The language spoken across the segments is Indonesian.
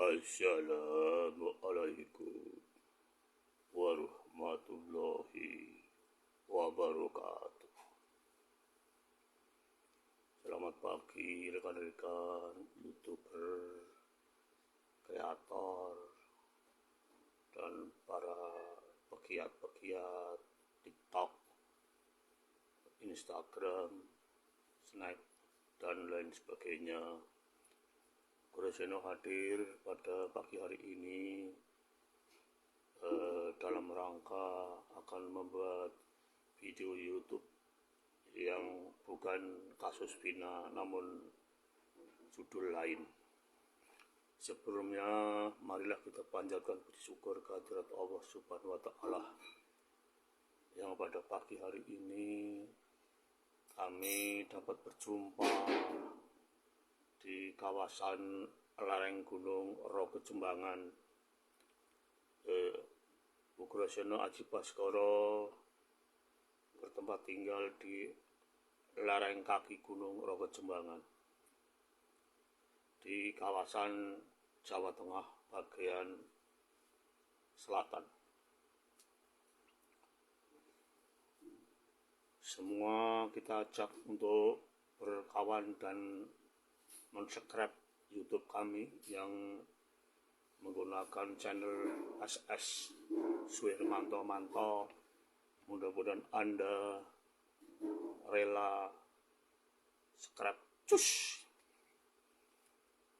Assalamualaikum warahmatullahi wabarakatuh. Selamat pagi rekan-rekan YouTuber, kreator, dan para pegiat-pegiat TikTok, Instagram, Snap, dan lain sebagainya. Kuraseno hadir pada pagi hari ini dalam rangka akan membuat video YouTube yang bukan kasus Vina namun judul lain. Sebelumnya marilah kita panjatkan puji syukur kehadirat Allah Subhanahu wa Ta'ala yang pada pagi hari ini kami dapat berjumpa di kawasan lereng Gunung Rogo Jembangan, Ugrasena Aji Baskoro bertempat tinggal di lereng kaki Gunung Rogo Jembangan di kawasan Jawa Tengah bagian selatan. Semua kita ajak untuk berkawan dan subscribe YouTube kami yang menggunakan channel SS Suhermanto Manto. Mudah-mudahan Anda rela subscribe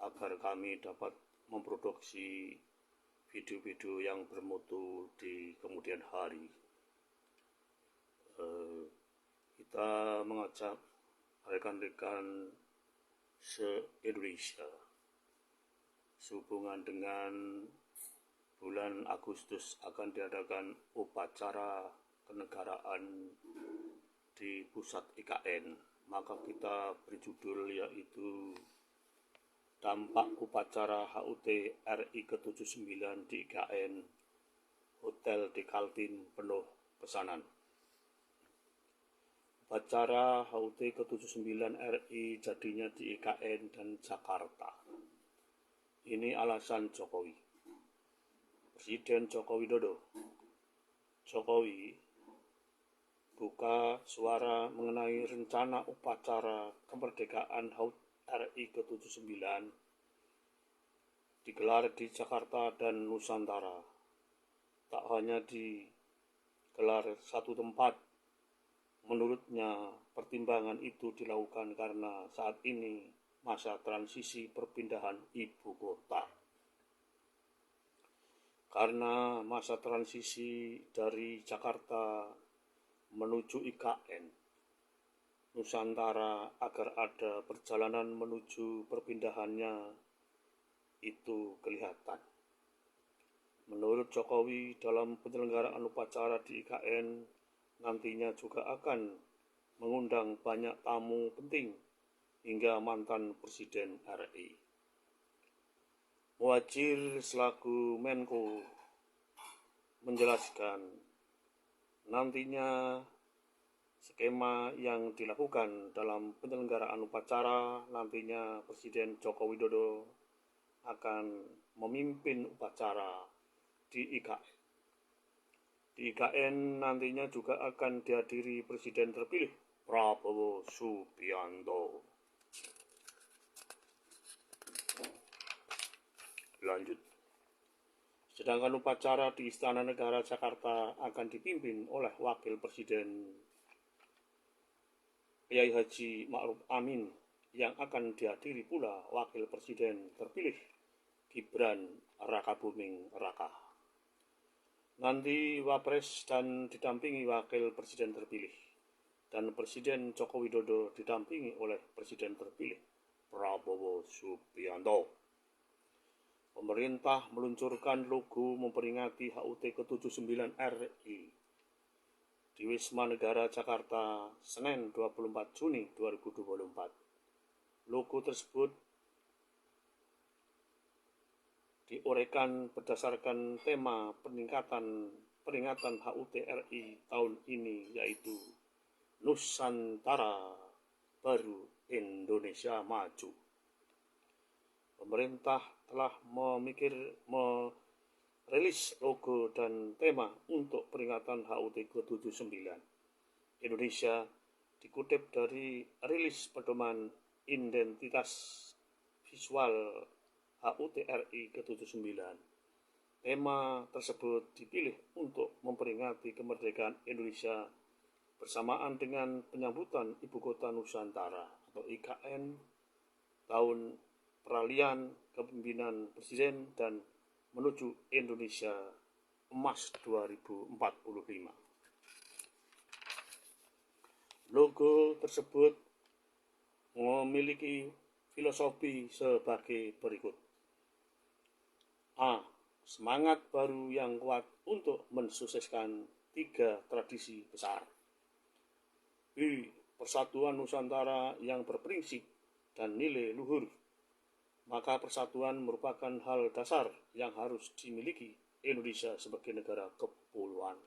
agar kami dapat memproduksi video-video yang bermutu di kemudian hari. Kita mengajak rekan-rekan se-Indonesia sehubungan dengan bulan Agustus akan diadakan upacara kenegaraan di pusat IKN, maka kita beri judul yaitu dampak upacara HUT RI ke-79 di IKN, Hotel di Kaltim penuh pesanan. Upacara HUT ke-79 RI jadinya di IKN dan Jakarta. Ini alasan Jokowi. Presiden Joko Widodo. Jokowi buka suara mengenai rencana upacara kemerdekaan HUT RI ke-79 digelar di Jakarta dan Nusantara. Tak hanya digelar satu tempat. Menurutnya, pertimbangan itu dilakukan karena saat ini masa transisi perpindahan ibu kota. Karena masa transisi dari Jakarta menuju IKN, Nusantara agar ada perjalanan menuju perpindahannya itu kelihatan. Menurut Jokowi, dalam penyelenggaraan upacara di IKN, nantinya juga akan mengundang banyak tamu penting hingga mantan Presiden RI. Muhadjir selaku Menko menjelaskan nantinya skema yang dilakukan dalam penyelenggaraan upacara nantinya Presiden Joko Widodo akan memimpin upacara di IKN. Di IKN nantinya juga akan dihadiri Presiden terpilih Prabowo Subianto. Lanjut. Sedangkan upacara di Istana Negara Jakarta akan dipimpin oleh Wakil Presiden Kiai Haji Ma'ruf Amin yang akan dihadiri pula Wakil Presiden terpilih Gibran Rakabuming Raka. Nanti Wapres dan didampingi Wakil Presiden terpilih, dan Presiden Joko Widodo didampingi oleh Presiden terpilih Prabowo Subianto. Pemerintah meluncurkan logo memperingati HUT ke-79 RI di Wisma Negara Jakarta, Senin 24 Juni 2024. Logo tersebut diuraikan berdasarkan tema peringatan HUT RI tahun ini yaitu Nusantara Baru Indonesia Maju. pemerintah telah merilis logo dan tema untuk peringatan HUT ke-79. Indonesia dikutip dari rilis pedoman identitas visual HUT RI ke-79. Tema tersebut dipilih untuk memperingati kemerdekaan Indonesia bersamaan dengan penyambutan Ibu Kota Nusantara atau IKN tahun peralihan kepemimpinan Presiden dan menuju Indonesia Emas 2045. Logo tersebut memiliki filosofi sebagai berikut. A. Semangat baru yang kuat untuk mensukseskan 3 tradisi besar. B. Persatuan Nusantara yang berprinsip dan nilai luhur. Maka persatuan merupakan hal dasar yang harus dimiliki Indonesia sebagai negara kepulauan.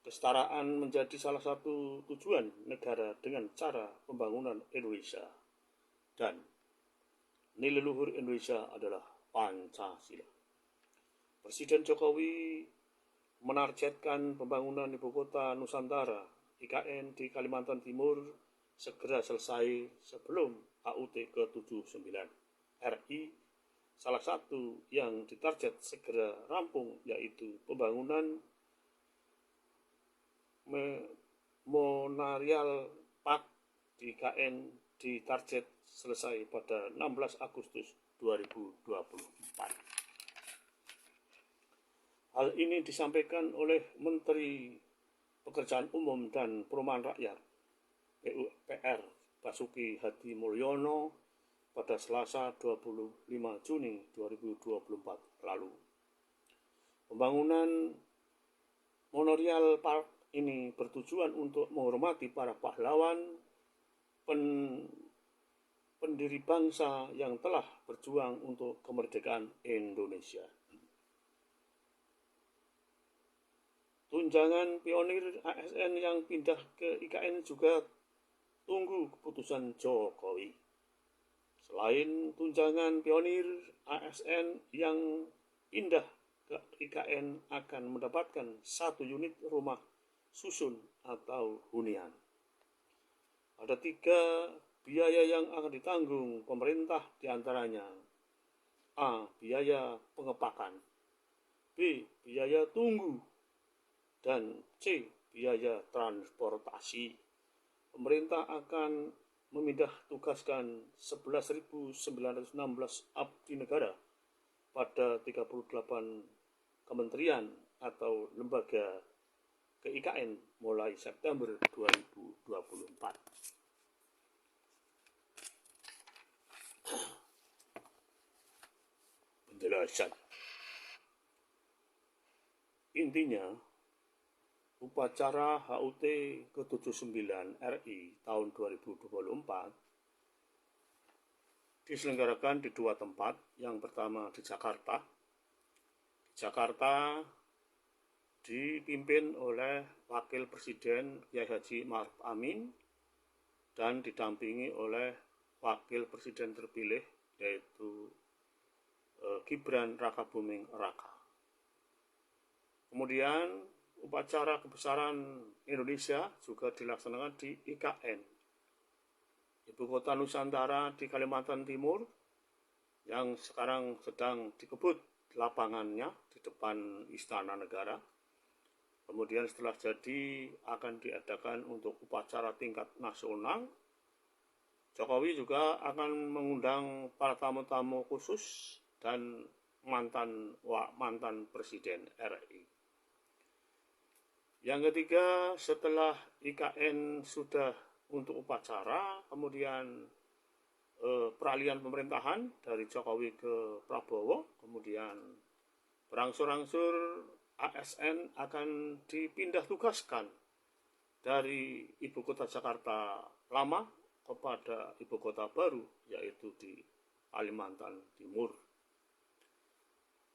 Kesetaraan menjadi salah satu tujuan negara dengan cara pembangunan Indonesia. Dan nilai luhur Indonesia adalah Pancasila. Presiden Jokowi menargetkan pembangunan Ibu Kota Nusantara IKN di Kalimantan Timur segera selesai sebelum HUT ke-79 RI. Salah satu yang ditarget segera rampung yaitu pembangunan Memorial Park di IKN ditarget selesai pada 16 Agustus 2024. Hal ini disampaikan oleh Menteri Pekerjaan Umum dan Perumahan Rakyat PUPR Basuki Hadi Mulyono pada Selasa 25 Juni 2024 lalu. Pembangunan Memorial Park ini bertujuan untuk menghormati para pahlawan pendiri bangsa yang telah berjuang untuk kemerdekaan Indonesia. Tunjangan pionir ASN yang pindah ke IKN juga tunggu keputusan Jokowi. Selain tunjangan pionir, ASN yang pindah ke IKN akan mendapatkan 1 unit rumah susun atau hunian. Ada 3 biaya yang akan ditanggung pemerintah diantaranya. A. Biaya pengepakan. B. Biaya tunggu. Dan C. Biaya transportasi. Pemerintah akan memindah tugaskan 11.916 abdi negara pada 38 kementerian atau lembaga ke IKN mulai September 2024. Penjelasan. Intinya, upacara HUT ke-79 RI tahun 2024 diselenggarakan di 2 tempat. Yang pertama di Jakarta. Jakarta dipimpin oleh Wakil Presiden Kiai Haji Ma'ruf Amin dan didampingi oleh Wakil Presiden terpilih yaitu Gibran Rakabuming Raka. Kemudian upacara kebesaran Indonesia juga dilaksanakan di IKN, Ibu Kota Nusantara di Kalimantan Timur, yang sekarang sedang dikebut lapangannya di depan Istana Negara. Kemudian setelah jadi akan diadakan untuk upacara tingkat nasional. Jokowi juga akan mengundang para tamu-tamu khusus dan mantan Presiden RI. Yang ketiga, setelah IKN sudah untuk upacara, kemudian peralihan pemerintahan dari Jokowi ke Prabowo, kemudian berangsur-angsur ASN akan dipindah tugaskan dari Ibu Kota Jakarta lama kepada Ibu Kota baru, yaitu di Kalimantan Timur.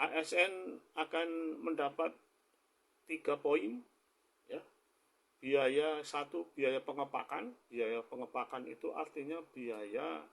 ASN akan mendapat 3 poin, ya. Biaya 1, biaya pengepakan. Biaya pengepakan itu artinya biaya